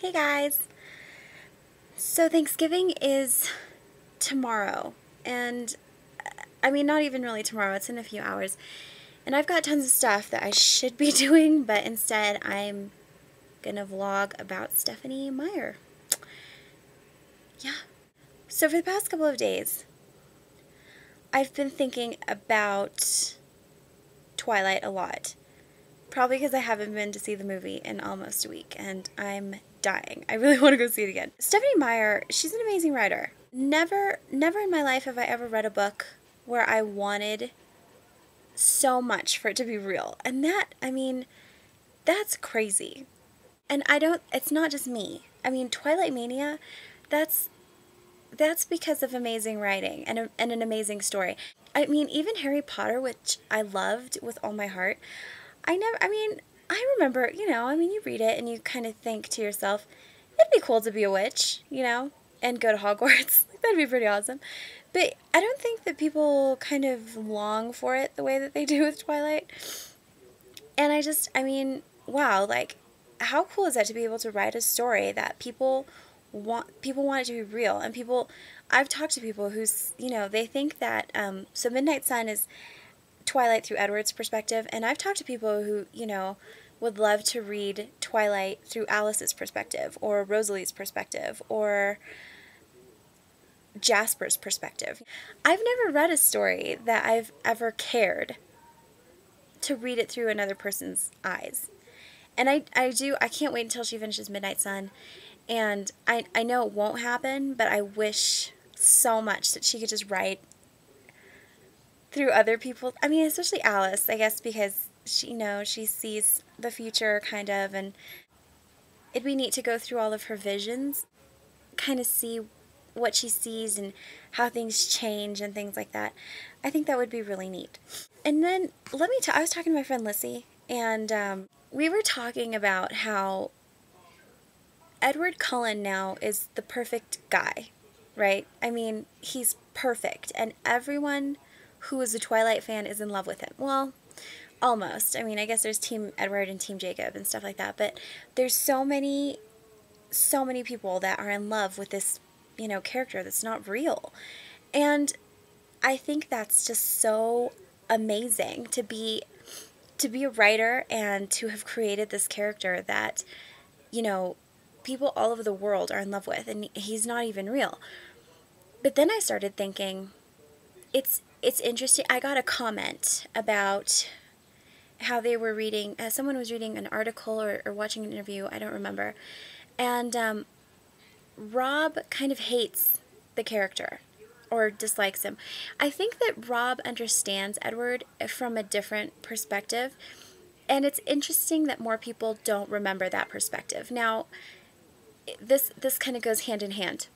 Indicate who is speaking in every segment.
Speaker 1: Hey guys! So Thanksgiving is tomorrow, and I mean not even really tomorrow, it's in a few hours. And I've got tons of stuff that I should be doing, but instead I'm gonna vlog about Stephenie Meyer. Yeah. So for the past couple of days, I've been thinking about Twilight a lot. Probably because I haven't been to see the movie in almost a week, and I'm dying. I really want to go see it again. Stephenie Meyer, she's an amazing writer. Never in my life have I ever read a book where I wanted so much for it to be real. And that, I mean, that's crazy. And it's not just me. I mean, Twilight Mania, that's because of amazing writing and an amazing story. I mean, even Harry Potter, which I loved with all my heart, I remember, you read it and you kind of think to yourself, it'd be cool to be a witch, and go to Hogwarts. That'd be pretty awesome. But I don't think that people kind of long for it the way that they do with Twilight. And wow, like, how cool is that to be able to write a story that people want it to be real, and I've talked to people who's, they think that, so Midnight Sun is Twilight through Edward's perspective, and I've talked to people who, would love to read Twilight through Alice's perspective, or Rosalie's perspective, or Jasper's perspective. I've never read a story that I've ever cared to read it through another person's eyes. And I can't wait until she finishes Midnight Sun, and I know it won't happen, but I wish so much that she could just write through other people. I mean, especially Alice, I guess, because she sees the future, kind of, and it'd be neat to go through all of her visions, kind of see what she sees and how things change and things like that. I think that would be really neat. And then, I was talking to my friend Lissy, and we were talking about how Edward Cullen now is the perfect guy, right? I mean, he's perfect, and everyone who is a Twilight fan is in love with him. Well, almost. I mean, I guess there's Team Edward and Team Jacob and stuff like that, but there's so many people that are in love with this, character that's not real. And I think that's just so amazing to be a writer and to have created this character that, people all over the world are in love with, and he's not even real. But then I started thinking, it's interesting. I got a comment about how they were reading, someone was reading an article or watching an interview, I don't remember, and Rob kind of hates the character or dislikes him. I think that Rob understands Edward from a different perspective, and it's interesting that more people don't remember that perspective. Now, this kind of goes hand in hand.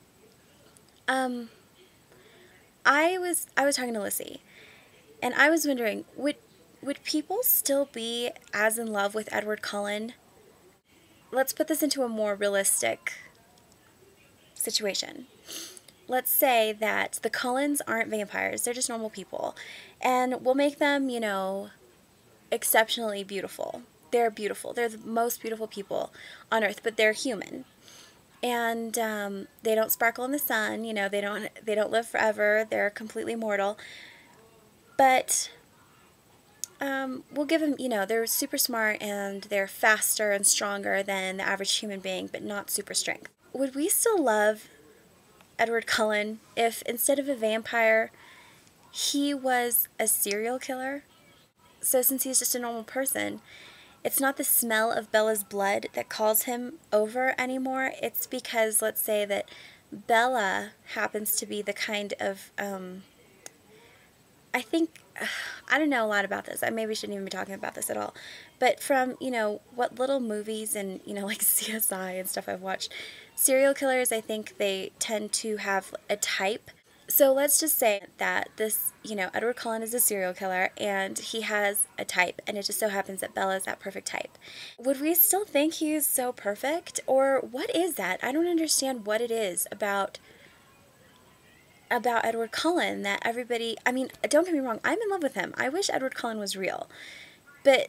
Speaker 1: I was talking to Lissy, and I was wondering, would people still be as in love with Edward Cullen? Let's put this into a more realistic situation. Let's say that the Cullens aren't vampires, they're just normal people, and we'll make them, exceptionally beautiful. They're beautiful. They're the most beautiful people on earth, but they're human. And they don't sparkle in the sun, they don't live forever. They're completely mortal. But we'll give them, they're super smart and they're faster and stronger than the average human being, but not super strength. Would we still love Edward Cullen if instead of a vampire, he was a serial killer? So since he's just a normal person, it's not the smell of Bella's blood that calls him over anymore. It's because, let's say that Bella happens to be the kind of, I think, I don't know a lot about this. I maybe shouldn't even be talking about this at all. But from, what little movies and, like CSI and stuff I've watched, serial killers, I think they tend to have a type. So let's just say that this, Edward Cullen is a serial killer and he has a type, and it just so happens that Bella is that perfect type. Would we still think he's so perfect? Or what is that? I don't understand what it is about Edward Cullen that everybody, I mean, don't get me wrong, I'm in love with him. I wish Edward Cullen was real. But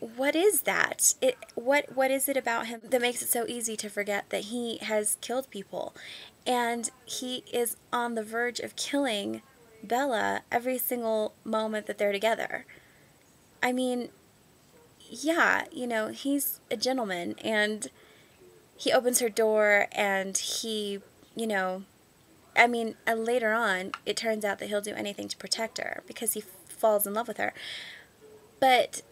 Speaker 1: what is that? What is it about him that makes it so easy to forget that he has killed people, and he is on the verge of killing Bella every single moment that they're together? I mean, yeah, he's a gentleman, and he opens her door, and he, you know, I mean, later on, it turns out that he'll do anything to protect her because he falls in love with her. But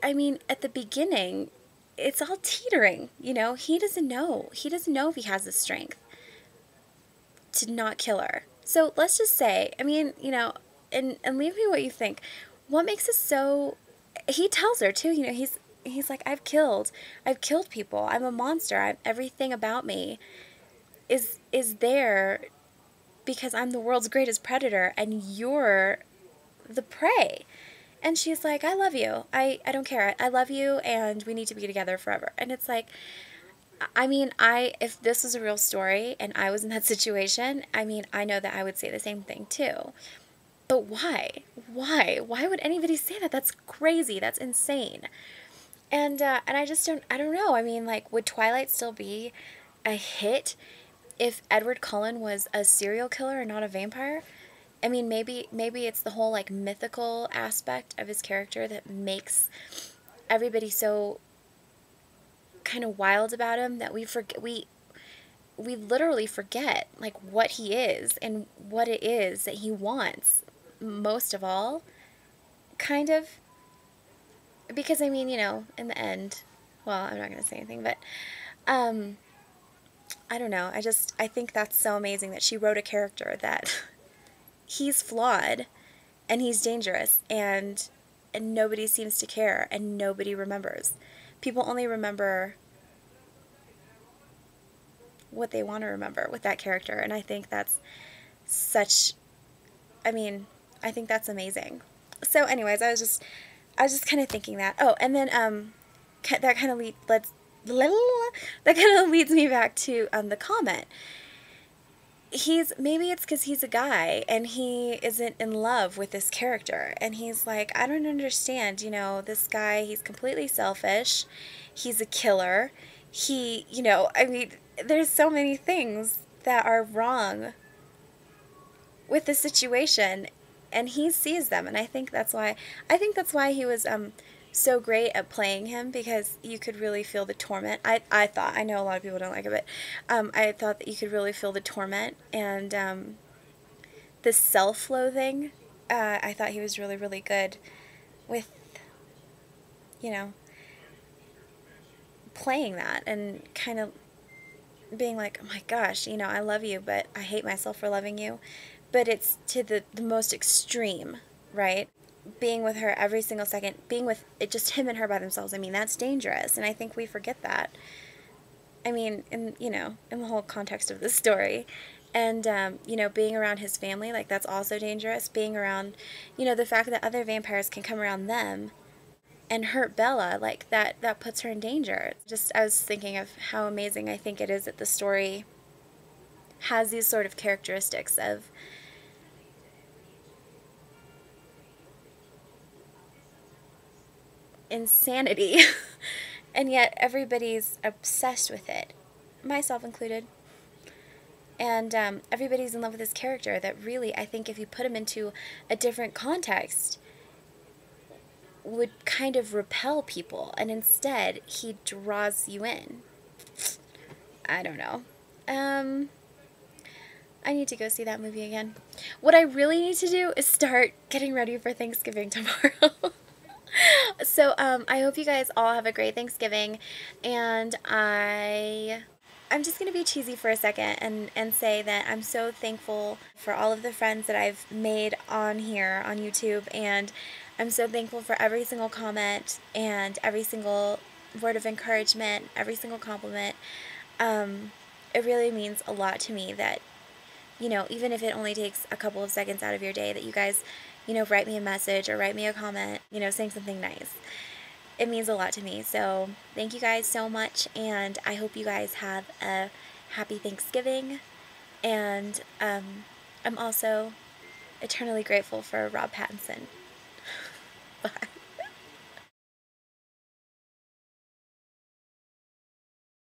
Speaker 1: I mean, at the beginning, it's all teetering, He doesn't know. He doesn't know if he has the strength to not kill her. So let's just say, I mean, and leave me what you think. What makes it so? He tells her too. He's like, I've killed people. I'm a monster. Everything about me is there because I'm the world's greatest predator, and you're the prey. And she's like, I love you. I don't care. I love you, and we need to be together forever. And it's like, I mean, if this was a real story and I was in that situation, I mean, I know that I would say the same thing too. But why? Why? Why would anybody say that? That's crazy. That's insane. And I don't know. I mean, like, would Twilight still be a hit if Edward Cullen was a serial killer and not a vampire? I mean, maybe it's the whole, like, mythical aspect of his character that makes everybody so kind of wild about him that we literally forget, like, what he is and what it is that he wants most of all, kind of. Because, I mean, in the end, well, I'm not going to say anything, but I don't know. I think that's so amazing that she wrote a character that he's flawed and he's dangerous, and nobody seems to care, and nobody remembers. People only remember what they want to remember with that character, and I think that's such, I mean, I think that's amazing. So anyways, I was just kind of thinking that. Oh, and then that kind of leads me back to the comment. Maybe it's because he's a guy and he isn't in love with this character, and he's like, I don't understand, this guy, he's completely selfish, he's a killer, I mean, there's so many things that are wrong with the situation, and he sees them, and I think that's why he was so great at playing him, because you could really feel the torment. I know a lot of people don't like it, but I thought that you could really feel the torment and the self-loathing. I thought he was really, really good with, playing that and kind of being like, oh my gosh, I love you, but I hate myself for loving you. But it's to the most extreme, right? Being with her every single second, being with it, just him and her by themselves. I mean, that's dangerous, and I think we forget that. I mean, in the whole context of this story, and being around his family, like, that's also dangerous. Being around, the fact that other vampires can come around them and hurt Bella, like, that puts her in danger. Just, I was thinking of how amazing I think it is that the story has these sort of characteristics of insanity, and yet everybody's obsessed with it, myself included. And everybody's in love with this character that really, I think, if you put him into a different context, would kind of repel people, and instead he draws you in. I don't know. I need to go see that movie again. What I really need to do is start getting ready for Thanksgiving tomorrow. So, I hope you guys all have a great Thanksgiving, and I'm just going to be cheesy for a second and say that I'm so thankful for all of the friends that I've made on here on YouTube, and I'm so thankful for every single comment and every single word of encouragement, every single compliment. It really means a lot to me that, even if it only takes a couple of seconds out of your day, that you guys, write me a message or write me a comment, saying something nice. It means a lot to me. So thank you guys so much, and I hope you guys have a happy Thanksgiving. And I'm also eternally grateful for Rob Pattinson. Bye.